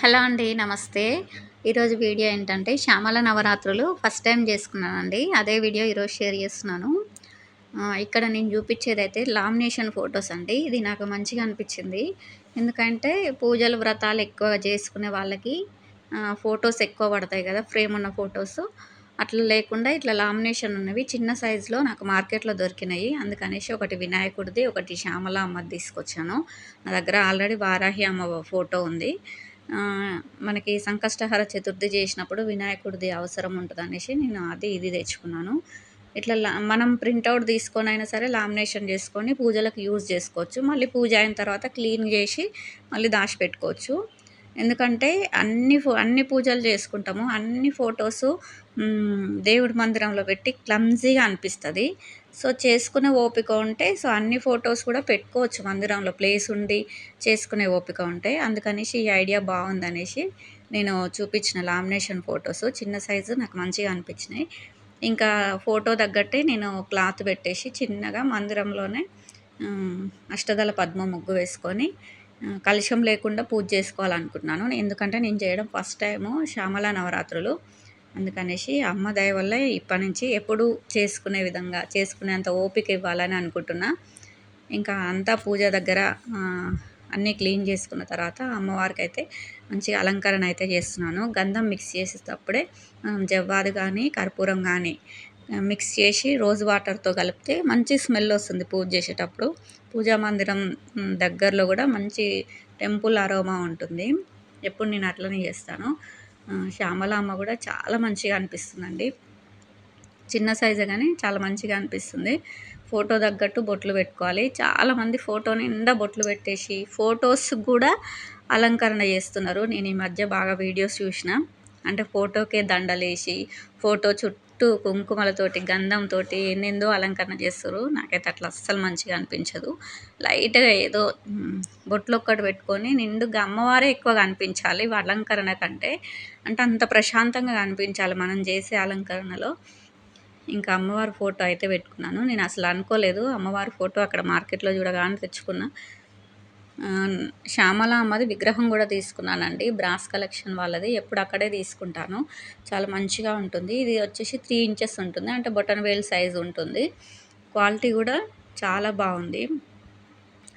Hello అండి. నమస్తే. ఈరోజు వీడియో ఏంటంటే శ్యామల నవరాత్రులు ఫస్ట్ టైం చేసుకున్నానండి. అదే వీడియో ఈరోజు షేర్ చేస్తున్నాను. ఇక్కడ నేను చూపించేదైతే లామినేషన్ ఫోటోస్ అండి. ఇది నాకు మంచిగా అనిపించింది. ఎందుకంటే పూజలు, వ్రతాలు ఎక్కువగా చేసుకునే వాళ్ళకి ఫోటోస్ ఎక్కువ పడతాయి కదా! ఫ్రేమ్ ఉన్న ఫోటోస్. అట్లా లేకుండా ఇట్లా లామినేషన్ ఉన్నవి చిన్న సైజులో నాకు మార్కెట్‌లో దొరికినాయి. అందుకనేసి ఒకటి వినాయకుడిది, ఒకటి శ్యామల అమ్మది తీసుకొచ్చాను. నా దగ్గర ఆల్రెడీ వారాహి అమ్మ ఫోటో ఉంది. మనకి సంకష్టహర చతుర్థి చేసినప్పుడు వినాయకుడిది అవసరం ఉంటదనేసి నేను అది, ఇది తెచ్చుకున్నాను. ఇట్లా మనం ప్రింటౌట్ తీసుకొనైనా సరే లామినేషన్ చేసుకొని పూజలకు యూజ్ చేసుకోవచ్చు. మళ్ళీ పూజ అయిన తర్వాత క్లీన్ చేసి మళ్ళీ దాచిపెట్టుకోవచ్చు. ఎందుకంటే అన్ని పూజలు చేసుకుంటాము. అన్ని ఫోటోసు దేవుడి మందిరంలో పెట్టి క్లమ్జీగా అనిపిస్తది. సో, చేసుకునే ఓపిక ఉంటే అన్ని ఫోటోస్ కూడా పెట్టుకోవచ్చు మందిరంలో ప్లేస్ ఉండి చేసుకునే ఓపిక ఉంటే. అందుకనేసి ఈ ఐడియా బావుందనేసి నేను చూపించిన లామినేషన్ ఫోటోస్ చిన్న సైజు నాకు మంచిగా అనిపించినాయి. ఇంకా ఫోటో తగ్గట్టే నేను క్లాత్ పెట్టేసి చిన్నగా మందిరంలోనే అష్టదళ పద్మ ముగ్గు వేసుకొని కలశం లేకుండా పూజ చేసుకోవాలనుకుంటున్నాను. ఎందుకంటే నేను చేయడం ఫస్ట్ టైము శ్యామల నవరాత్రులు. అందుకనేసి అమ్మ దయ వల్ల ఇప్పటినుంచి ఎప్పుడు చేసుకునే విధంగా చేసుకునేంత ఓపిక ఇవ్వాలని అనుకుంటున్నా. ఇంకా అంతా పూజ దగ్గర అన్నీ క్లీన్ చేసుకున్న తర్వాత అమ్మవారికైతే మంచిగా అలంకరణ అయితే చేస్తున్నాను. గంధం మిక్స్ చేసేటప్పుడే జవ్వాది కానీ, కర్పూరం కానీ మిక్స్ చేసి రోజ్ వాటర్‌తో కలిపితే మంచి స్మెల్ వస్తుంది పూజ చేసేటప్పుడు. పూజా మందిరం దగ్గరలో కూడా మంచి టెంపుల్ అరోమా ఉంటుంది. ఎప్పుడు నేను అట్లనే చేస్తాను. శ్యామల అమ్మ కూడా చాలా మంచిగా అనిపిస్తుందండి. చిన్న సైజే కానీ చాలా మంచిగా అనిపిస్తుంది. ఫోటో తగ్గట్టు బొట్లు పెట్టుకోవాలి. చాలామంది ఫోటో నిండా బొట్లు పెట్టేసి ఫోటోస్‌కి కూడా అలంకరణ చేస్తున్నారు. నేను ఈ మధ్య బాగా వీడియోస్ చూసిన. అంటే ఫోటోకే దండలేసి, ఫోటో చుట్టూ కుంకుమలతోటి, గంధంతోటి ఎన్నెందో అలంకరణ చేస్తుర్రు. నాకైతే అట్లా అస్సలు మంచిగా అనిపించదు. లైట్‌గా ఏదో బొట్లొక్కటి పెట్టుకొని నిండుగా అమ్మవారే ఎక్కువ కనిపించాలి అలంకరణ కంటే. అంటే అంత ప్రశాంతంగా కనిపించాలి మనం చేసే అలంకరణలో. ఇంకా అమ్మవారి ఫోటో అయితే పెట్టుకున్నాను. నేను అసలు అనుకోలేదు. అమ్మవారి ఫోటో అక్కడ మార్కెట్‌లో చూడగానే తెచ్చుకున్నా. శ్యామల అమ్మది విగ్రహం కూడా తీసుకున్నానండి. బ్రాస్ కలెక్షన్ వాళ్ళది. ఎప్పుడు అక్కడే తీసుకుంటాను. చాలా మంచిగా ఉంటుంది. ఇది వచ్చేసి 3 ఇంచెస్ ఉంటుంది. అంటే బొటనవేలు సైజ్ ఉంటుంది. క్వాలిటీ కూడా చాలా బాగుంది.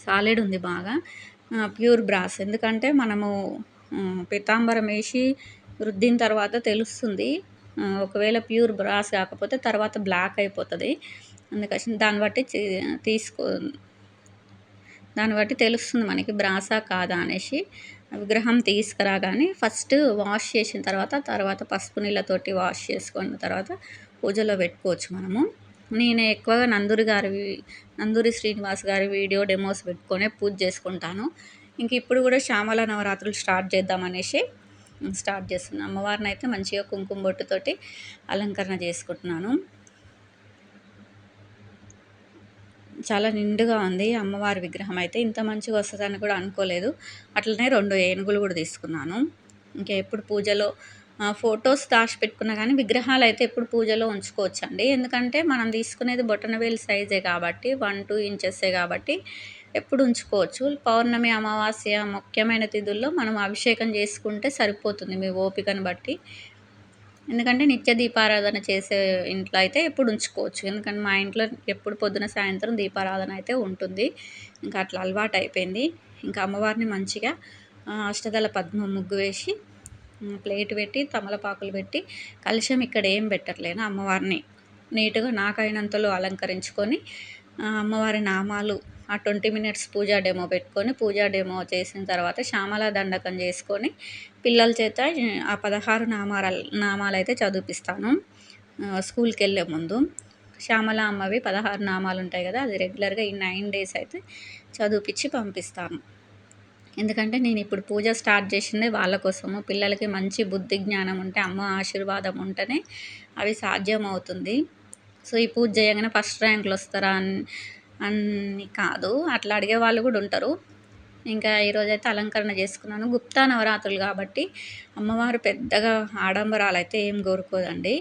సాలిడ్ ఉంది బాగా. Pure brass. ఎందుకంటే మనము పీతాంబరం వేసి రుద్దిన తర్వాత తెలుస్తుంది. ఒకవేళ ప్యూర్ బ్రాస్ కాకపోతే తర్వాత బ్లాక్ అయిపోతుంది. అందుకోసం దాన్ని బట్టి తెలుస్తుంది మనకి బ్రాసా కాదా అనేసి. విగ్రహం తీసుకురాగానే ఫస్ట్ వాష్ చేసిన తర్వాత పసుపు నీళ్ళతోటి వాష్ చేసుకున్న తర్వాత పూజలో పెట్టుకోవచ్చు మనము. నేను ఎక్కువగా నందూరి శ్రీనివాస్ గారి వీడియో డెమోస్ పెట్టుకొనే పూజ చేసుకుంటాను. ఇంక ఇప్పుడు కూడా శ్యామల నవరాత్రులు స్టార్ట్ చేద్దామనేసి స్టార్ట్ చేస్తున్నాను. అమ్మవారిని అయితే మంచిగా కుంకుమ బొట్టుతోటి అలంకరణ చేసుకుంటున్నాను. చాలా నిండుగా ఉంది అమ్మవారి విగ్రహం అయితే. ఇంత మంచిగా వస్తదని కూడా అనుకోలేదు. అట్లనే 2 ఏనుగులు కూడా తీసుకున్నాను. ఇంకా ఎప్పుడు పూజలో ఫోటోస్ దాచిపెట్టుకున్నా కానీ విగ్రహాలు అయితే ఎప్పుడు పూజలో ఉంచుకోవచ్చండి. ఎందుకంటే మనం తీసుకునేది బొటనవేలు సైజే కాబట్టి 1, 2 ఇంచెసే కాబట్టి ఎప్పుడు ఉంచుకోవచ్చు. పౌర్ణమి, అమావాస్య ముఖ్యమైన తిథుల్లో మనం అభిషేకం చేసుకుంటే సరిపోతుంది మీ ఓపికను బట్టి. ఎందుకంటే నిత్య దీపారాధన చేసే ఇంట్లో అయితే ఎప్పుడు ఉంచుకోవచ్చు. ఎందుకంటే మా ఇంట్లో ఎప్పుడు పొద్దున సాయంత్రం దీపారాధన అయితే ఉంటుంది. ఇంకా అట్లా అలవాటు అయిపోయింది. ఇంకా అమ్మవారిని మంచిగా అష్టదళ పద్మ ముగ్గు వేసి ప్లేట్ పెట్టి తమలపాకులు పెట్టి కలశం ఇక్కడ ఏం పెట్టట్లేను. అమ్మవారిని నీట్గా నాకైనంతలో అలంకరించుకొని అమ్మవారి నామాలు ఆ 20 మినిట్స్ పూజా డెమో పెట్టుకొని పూజా డెమో చేసిన తర్వాత శ్యామల దండకం చేసుకొని పిల్లల చేత ఆ 16 నామాలైతే చదివిపిస్తాను స్కూల్కి వెళ్ళే ముందు. శ్యామల అమ్మవి 16 నామాలు ఉంటాయి కదా, అది రెగ్యులర్గా ఈ 9 డేస్ అయితే చదివిపించి పంపిస్తాను. ఎందుకంటే నేను ఇప్పుడు పూజ స్టార్ట్ చేసిందే వాళ్ళ కోసము. పిల్లలకి మంచి బుద్ధి జ్ఞానం ఉంటే, అమ్మ ఆశీర్వాదం ఉంటేనే అవి సాధ్యం అవుతుంది. సో, ఈ పూజ చేయగానే ఫస్ట్ ర్యాంకులు వస్తారా అని కాదు, అట్లా అడిగే వాళ్ళు కూడా ఉంటారు. ఇంకా ఈరోజైతే అలంకరణ చేసుకున్నాను. గుప్తా నవరాత్రులు కాబట్టి అమ్మవారు పెద్దగా ఆడంబరాలు అయితే ఏం కోరుకోదండి.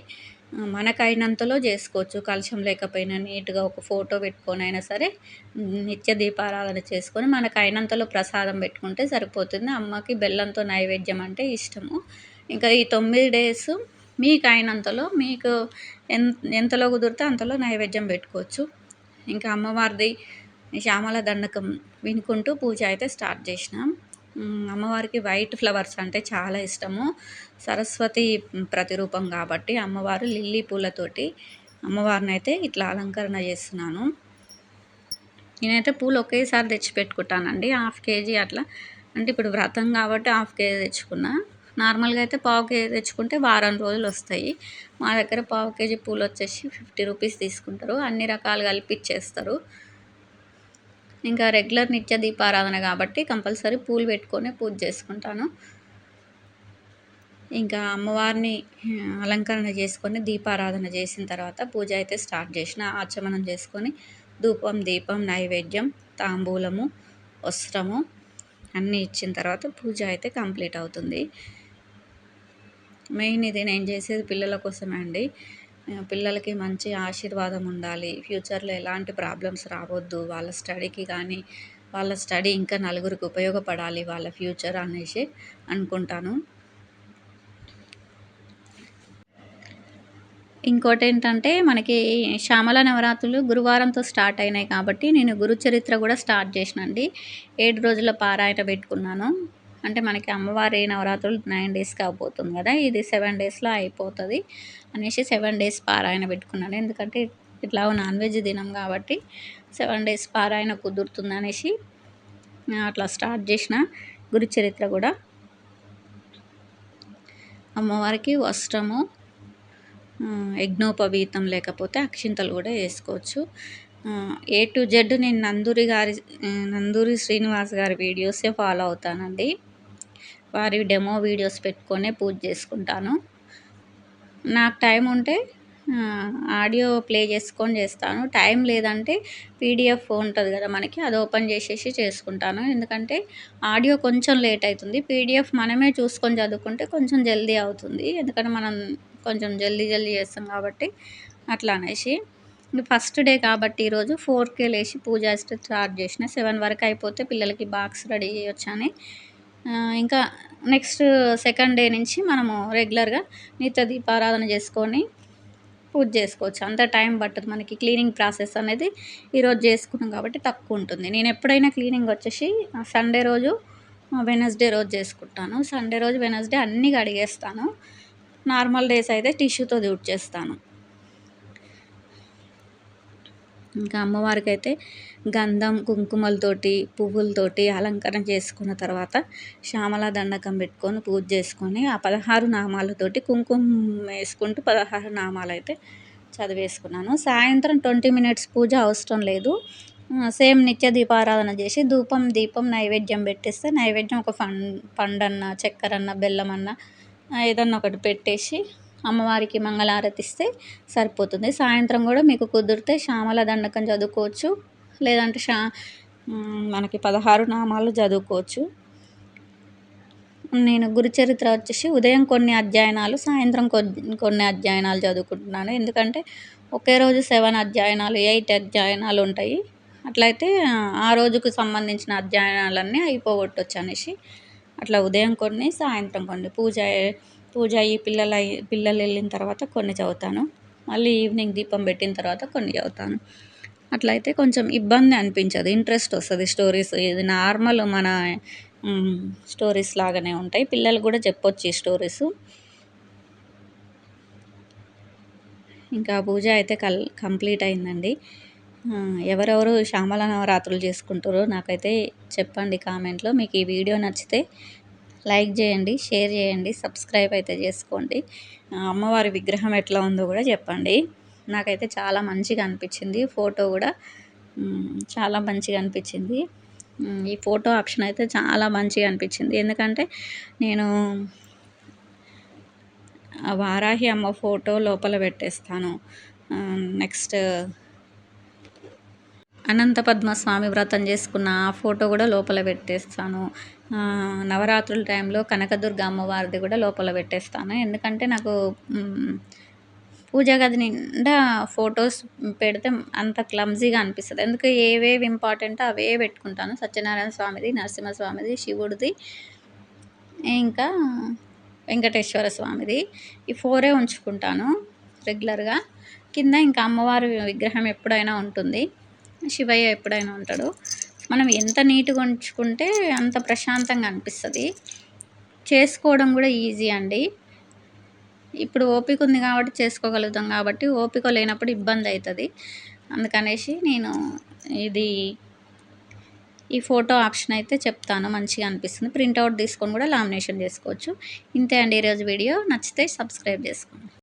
మనకైనంతలో చేసుకోవచ్చు. కలశం లేకపోయినా నీట్‌గా ఒక ఫోటో పెట్టుకొనైనా సరే నిత్య దీపారాధన చేసుకొని మనకైనంతలో ప్రసాదం పెట్టుకుంటే సరిపోతుంది. అమ్మకి బెల్లంతో నైవేద్యం అంటే ఇష్టము. ఇంకా ఈ 9 డేస్ మీకైనంతలో మీకు ఎంతలో కుదిరితే అంతలో నైవేద్యం పెట్టుకోవచ్చు. ఇంకా అమ్మవారిది శ్యామల దండకం వినుకుంటూ పూజ అయితే స్టార్ట్ చేసినాం. అమ్మవారికి వైట్ ఫ్లవర్స్ అంటే చాలా ఇష్టము. సరస్వతి ప్రతిరూపం కాబట్టి అమ్మవారు లిల్లీ పూలతోటి అమ్మవారినైతే ఇట్లా అలంకరణ చేస్తున్నాను. నేనైతే పూలు ఒకేసారి తెచ్చిపెట్టుకుంటానండి. 1/2 కేజీ అట్లా. అంటే ఇప్పుడు వ్రతం కాబట్టి 1/2 కేజీ తెచ్చుకున్నా. నార్మల్‌గా అయితే 1/4 కేజీ తెచ్చుకుంటే వారం రోజులు వస్తాయి. మా దగ్గర 1/4 కేజీ పూలు వచ్చేసి 50 రూపీస్ తీసుకుంటారు. అన్ని రకాలు కలిపి ఇచ్చేస్తారు. ఇంకా రెగ్యులర్ నిత్య దీపారాధన కాబట్టి కంపల్సరీ పూలు పెట్టుకొని పూజ చేసుకుంటాను. ఇంకా అమ్మవారిని అలంకరణ చేసుకొని దీపారాధన చేసిన తర్వాత పూజ అయితే స్టార్ట్ చేసిన. ఆచమనం చేసుకొని ధూపం, దీపం, నైవేద్యం, తాంబూలము, వస్త్రము అన్నీ ఇచ్చిన తర్వాత పూజ అయితే కంప్లీట్ అవుతుంది. మెయిన్ ఇది నేను చేసేది పిల్లల కోసమే అండి. పిల్లలకి మంచి ఆశీర్వాదం ఉండాలి. ఫ్యూచర్‌లో ఎలాంటి ప్రాబ్లమ్స్ రావద్దు. వాళ్ళ స్టడీకి కానీ, వాళ్ళ స్టడీ ఇంకా నలుగురికి ఉపయోగపడాలి వాళ్ళ ఫ్యూచర్ అనేసి అనుకుంటాను. ఇంకోటేంటంటే మనకి శ్యామల నవరాత్రులు గురువారంతో స్టార్ట్ అయినాయి కాబట్టి నేను గురు చరిత్ర కూడా స్టార్ట్ చేసినండి. 7 రోజుల పారాయణ పెట్టుకున్నాను. అంటే మనకి అమ్మవారి నవరాత్రులు 9 డేస్‌కి అవబోతుంది కదా! ఇది 7 డేస్‌లో అయిపోతది అనేసి 7 డేస్ పారాయణ పెట్టుకున్నాను. ఎందుకంటే ఎట్లాగో నాన్ వెజ్ తినం కాబట్టి 7 డేస్ పారాయణ కుదురుతుందనేసి అట్లా స్టార్ట్ చేసిన గురు చరిత్ర కూడా. అమ్మవారికి వస్త్రము, యజ్ఞోపవీతం లేకపోతే అక్షింతలు కూడా వేసుకోవచ్చు. ఏ టు జెడ్ నేను నందూరి శ్రీనివాస్ గారి వీడియోసే ఫాలో అవుతానండి. వారి డెమో వీడియోస్ పెట్టుకొనే పూజ చేసుకుంటాను. నాకు టైం ఉంటే ఆడియో ప్లే చేసుకొని చేస్తాను. టైం లేదంటే పీడిఎఫ్ ఉంటుంది కదా మనకి, అది ఓపెన్ చేసేసి చేసుకుంటాను. ఎందుకంటే ఆడియో కొంచెం లేట్ అవుతుంది. పీడిఎఫ్ మనమే చూసుకొని చదువుకుంటే కొంచెం జల్దీ అవుతుంది. ఎందుకంటే మనం కొంచెం జల్దీ చేస్తాం కాబట్టి అట్లా అనేసి. ఫస్ట్ డే కాబట్టి ఈరోజు 4కే లేచి పూజ స్టార్ట్ చేసిన. 7 వరకు అయిపోతే పిల్లలకి బాక్స్ రెడీ చేయొచ్చని. ఇంకా నెక్స్ట్ సెకండ్ డే నుంచి మనము రెగ్యులర్గా నిత్య దీపారాధన చేసుకొని పూజ చేసుకోవచ్చు. అంత టైం పట్టదు మనకి. క్లీనింగ్ ప్రాసెస్ అనేది ఈరోజు చేసుకున్నాం కాబట్టి తక్కువ ఉంటుంది. నేను ఎప్పుడైనా క్లీనింగ్ వచ్చేసి సండే రోజు, వెనస్డే రోజు చేసుకుంటాను. సండే రోజు, వెనస్డే అన్నీ కడిగేస్తాను. నార్మల్ డేస్ అయితే టిష్యూతో తుడిచేస్తాను. ఇంకా అమ్మవారికి అయితే గంధం, కుంకుమలతోటి, పువ్వులతోటి అలంకరణ చేసుకున్న తర్వాత శ్యామల దండకం పెట్టుకొని పూజ చేసుకొని ఆ 16 నామాలతోటి కుంకుమ వేసుకుంటూ 16 నామాలు అయితే చదివేసుకున్నాను. సాయంత్రం 20 మినిట్స్ పూజ అవసరం లేదు. సేమ్ నిత్య దీపారాధన చేసి ధూపం, దీపం, నైవేద్యం పెట్టేస్తే నైవేద్యం ఒక పండన్న, చక్కెరన్న, బెల్లమన్న ఏదన్నా ఒకటి పెట్టేసి అమ్మవారికి మంగళారతి ఇస్తే సరిపోతుంది. సాయంత్రం కూడా మీకు కుదిరితే శ్యామల దండకం చదువుకోవచ్చు. లేదంటే మనకి 16 నామాలు చదువుకోవచ్చు. నేను గురుచరిత్ర వచ్చేసి ఉదయం కొన్ని అధ్యయనాలు, సాయంత్రం కొన్ని అధ్యయనాలు చదువుకుంటున్నాను. ఎందుకంటే ఒకే రోజు 7 అధ్యయనాలు, 8 అధ్యయనాలు ఉంటాయి. అట్లయితే ఆ రోజుకు సంబంధించిన అధ్యయనాలన్నీ అయిపోగొట్టొచ్చు అనేసి అట్లా ఉదయం కొన్ని, సాయంత్రం కొన్ని పూజ అయ్యి పిల్లలు వెళ్ళిన తర్వాత కొన్ని చదువుతాను. మళ్ళీ ఈవినింగ్ దీపం పెట్టిన తర్వాత కొన్ని చదువుతాను. అట్లయితే కొంచెం ఇబ్బంది అనిపించదు, ఇంట్రెస్ట్ వస్తుంది. స్టోరీస్ ఇది నార్మల్ మన స్టోరీస్ లాగానే ఉంటాయి. పిల్లలు కూడా చెప్పొచ్చు ఈ స్టోరీస్. ఇంకా పూజ అయితే కంప్లీట్ అయిందండి. ఎవరెవరు శ్యామల నవరాత్రులు చేసుకుంటారో నాకైతే చెప్పండి కామెంట్లో. మీకు ఈ వీడియో నచ్చితే లైక్ చేయండి, షేర్ చేయండి, సబ్స్క్రైబ్ అయితే చేసుకోండి. అమ్మవారి విగ్రహం ఎట్లా ఉందో కూడా చెప్పండి. నాకైతే చాలా మంచిగా అనిపించింది. ఫోటో కూడా చాలా మంచిగా అనిపించింది. ఈ ఫోటో ఆప్షన్ అయితే చాలా మంచిగా అనిపించింది. ఎందుకంటే నేను వారాహి అమ్మ ఫోటో లోపల పెట్టేస్తాను. నెక్స్ట్ అనంత పద్మస్వామి వ్రతం చేసుకున్న ఆ ఫోటో కూడా లోపల పెట్టేస్తాను. నవరాత్రుల టైంలో కనకదుర్గ అమ్మవారిది కూడా లోపల పెట్టేస్తాను. ఎందుకంటే నాకు పూజ గది నిండా ఫోటోస్ పెడితే అంత క్లమ్జీగా అనిపిస్తది. ఎందుకు ఏవేవి ఇంపార్టెంటో అవే పెట్టుకుంటాను. సత్యనారాయణ స్వామిది, నరసింహస్వామిది, శివుడిది, ఇంకా వెంకటేశ్వర స్వామిది. ఈ 4 ఉంచుకుంటాను రెగ్యులర్‌గా. కింద ఇంకా అమ్మవారి విగ్రహం ఎప్పుడైనా ఉంటుంది. శివయ్య ఎప్పుడైనా ఉంటాడు. మనం ఎంత నీట్‌గా ఉంచుకుంటే అంత ప్రశాంతంగా అనిపిస్తది. చేసుకోవడం కూడా ఈజీ అండి. ఇప్పుడు ఓపిక ఉంది కాబట్టి చేసుకోగలుగుతాం కాబట్టి, ఓపిక లేనప్పుడు ఇబ్బందయితది. అందుకనేసి నేను ఇది ఈ ఫోటో ఆప్షన్ అయితే చెప్తాను. మంచిగా అనిపిస్తుంది. ప్రింట్ ఔట్ తీసుకొని కూడా లామినేషన్ చేసుకోవచ్చు. ఇంతే అండి ఈరోజు వీడియో. నచ్చితే సబ్స్క్రైబ్ చేసుకోండి.